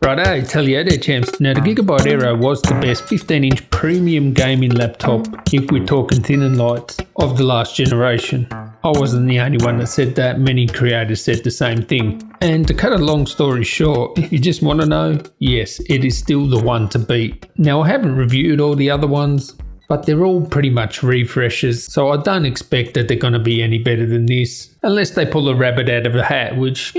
Righto, tell you there, champs. Now, the Gigabyte Aero was the best 15-inch premium gaming laptop, if we're talking thin and lights, of the last generation. I wasn't the only one that said that. Many creators said the same thing. And to cut a long story short, if you just want to know, yes, it is still the one to beat. Now, I haven't reviewed all the other ones, but they're all pretty much refreshes, so I don't expect that they're going to be any better than this. Unless they pull a rabbit out of a hat, which,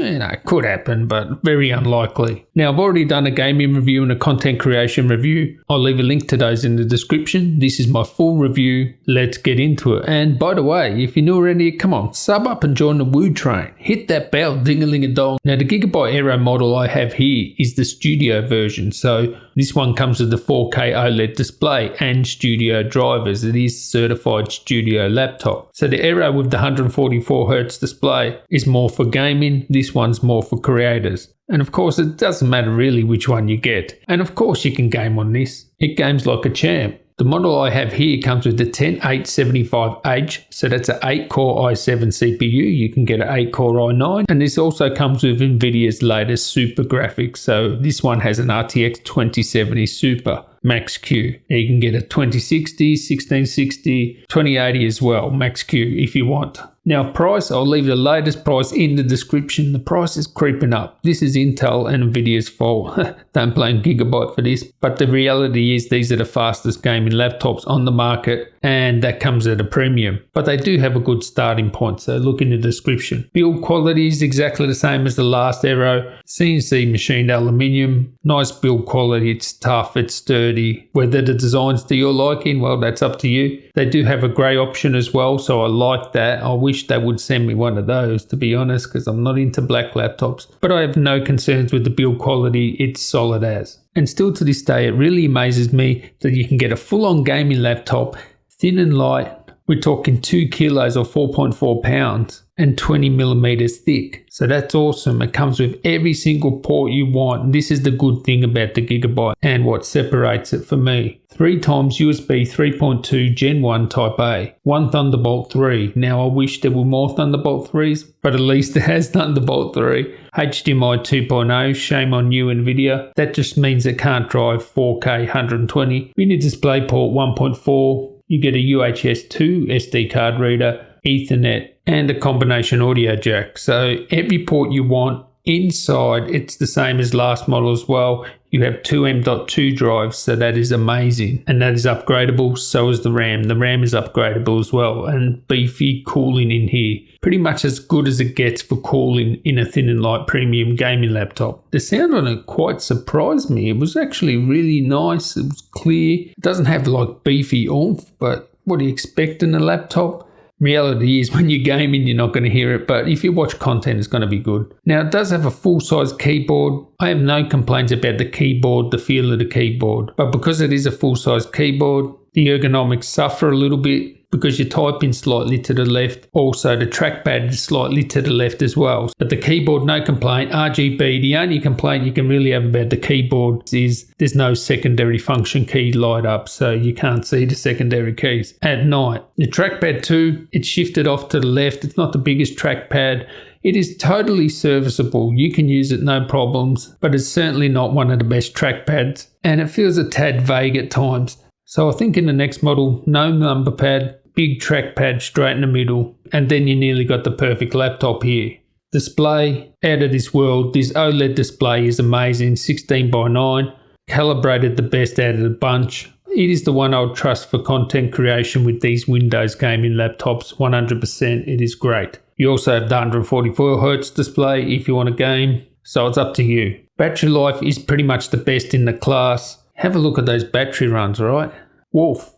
could happen, but very unlikely. Now, I've already done a gaming review and a content creation review. I'll leave a link to those in the description. This is my full review. Let's get into it. And by the way, if you're new already, come on, sub up and join the Woo train. Hit that bell, ding-a-ling-a-dong. Now, the Gigabyte Aero model I have here is the studio version. So this one comes with the 4K OLED display and studio drivers. It is certified studio laptop. So the Aero with the 144Hz display is more for gaming. This one's more for creators. And of course, it doesn't matter really which one you get. And of course, you can game on this. It games like a champ. The model I have here comes with the 10875H, so that's an 8-core i7 CPU. You can get an 8-core i9, and this also comes with NVIDIA's latest super graphics. So this one has an RTX 2070 Super Max-Q. You can get a 2060, 1660, 2080 as well, Max-Q if you want. Now price, I'll leave the latest price in the description. The price is creeping up. This is Intel and NVIDIA's fault. Don't blame Gigabyte for this. But the reality is these are the fastest gaming laptops on the market, and that comes at a premium. But they do have a good starting point, so look in the description. Build quality is exactly the same as the last Aero. CNC machined aluminium. Nice build quality. It's tough, it's sturdy. Whether the design's to your liking, well, that's up to you. They do have a grey option as well, so I like that. I wish they would send me one of those, to be honest, because I'm not into black laptops. But I have no concerns with the build quality. It's solid as. And still to this day, it really amazes me that you can get a full-on gaming laptop, thin and light. We're talking 2 kilos or 4.4 pounds and 20 millimeters thick. So that's awesome. It comes with every single port you want. This is the good thing about the Gigabyte and what separates it for me. 3 times USB 3.2 Gen 1 Type A, 1 Thunderbolt 3. Now I wish there were more Thunderbolt 3s, but at least it has Thunderbolt 3. HDMI 2.0, shame on you NVIDIA. That just means it can't drive 4K 120. We need DisplayPort 1.4. You get a UHS 2 SD card reader, Ethernet, and a combination audio jack. So every port you want. Inside, it's the same as last model as well. You have 2 M.2 drives, so that is amazing. And that is upgradable, so is the RAM. The RAM is upgradable as well, and beefy cooling in here. Pretty much as good as it gets for cooling in a thin and light premium gaming laptop. The sound on it quite surprised me. It was actually really nice. It was clear. It doesn't have like beefy oomph, but what do you expect in a laptop? Reality is when you're gaming, you're not going to hear it, but if you watch content, it's going to be good. Now, it does have a full-size keyboard. I have no complaints about the keyboard, the feel of the keyboard, but because it is a full-size keyboard, the ergonomics suffer a little bit because you're typing slightly to the left. Also, the trackpad is slightly to the left as well. But the keyboard, no complaint. RGB, the only complaint you can really have about the keyboard is there's no secondary function key light up, so you can't see the secondary keys at night. The trackpad too, it's shifted off to the left. It's not the biggest trackpad. It is totally serviceable. You can use it no problems, but it's certainly not one of the best trackpads, and it feels a tad vague at times. So I think in the next model, no number pad, big trackpad straight in the middle, and then you nearly got the perfect laptop here. Display, out of this world. This OLED display is amazing, 16:9, calibrated the best out of the bunch. It is the one I would trust for content creation with these Windows gaming laptops, 100%. It is great. You also have the 144Hz display if you want to game, so it's up to you. Battery life is pretty much the best in the class. Have a look at those battery runs, right? Wolf.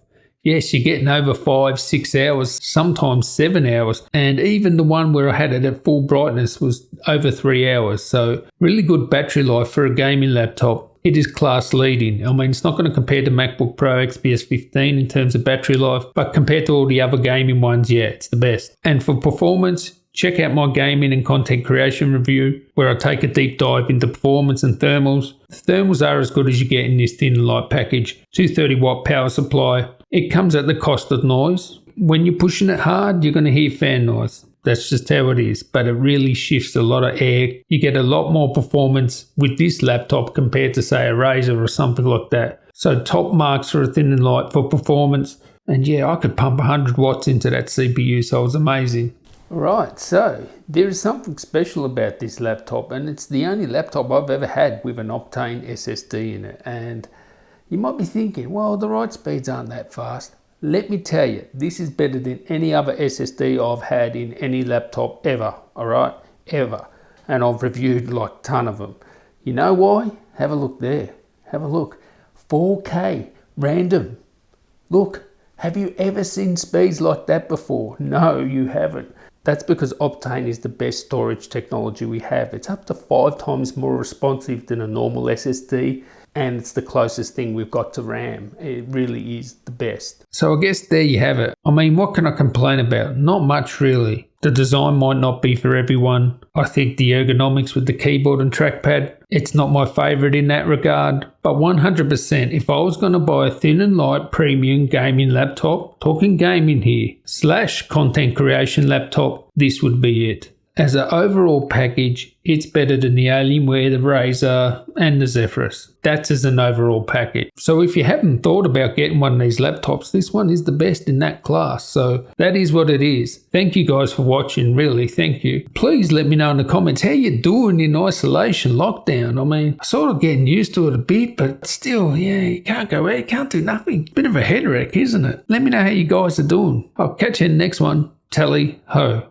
Yes, you're getting over 5-6 hours, sometimes 7 hours. And even the one where I had it at full brightness was over 3 hours. So really good battery life for a gaming laptop. It is class leading. I mean, it's not going to compare to MacBook Pro XPS 15 in terms of battery life, but compared to all the other gaming ones, yeah, it's the best. And for performance, check out my gaming and content creation review where I take a deep dive into performance and thermals. The thermals are as good as you get in this thin and light package. 230 watt power supply. It comes at the cost of noise. When you're pushing it hard, you're going to hear fan noise. That's just how it is. But it really shifts a lot of air. You get a lot more performance with this laptop compared to, say, a Razer or something like that. So top marks for a thin and light for performance. And yeah, I could pump 100 watts into that CPU, so it was amazing. Right, so there is something special about this laptop, and it's the only laptop I've ever had with an Optane SSD in it. And you might be thinking, well, the write speeds aren't that fast. Let me tell you, this is better than any other SSD I've had in any laptop ever, all right? Ever. And I've reviewed like a ton of them. You know why? Have a look there. Have a look. 4K, random. Look, have you ever seen speeds like that before? No, you haven't. That's because Optane is the best storage technology we have. It's up to 5 times more responsive than a normal SSD, and it's the closest thing we've got to RAM. It really is the best. So I guess there you have it. I mean, what can I complain about? Not much really. The design might not be for everyone. I think the ergonomics with the keyboard and trackpad, it's not my favourite in that regard. But 100%, if I was going to buy a thin and light premium gaming laptop, talking gaming here, / content creation laptop, this would be it. As an overall package, it's better than the Alienware, the Razer and the Zephyrus. That's as an overall package. So if you haven't thought about getting one of these laptops, this one is the best in that class. So that is what it is. Thank you guys for watching, really, thank you. Please let me know in the comments how you're doing in isolation, lockdown. I mean, sort of getting used to it a bit, but still, yeah, you can't go out, you can't do nothing. Bit of a head wreck, isn't it? Let me know how you guys are doing. I'll catch you in the next one. Tally ho.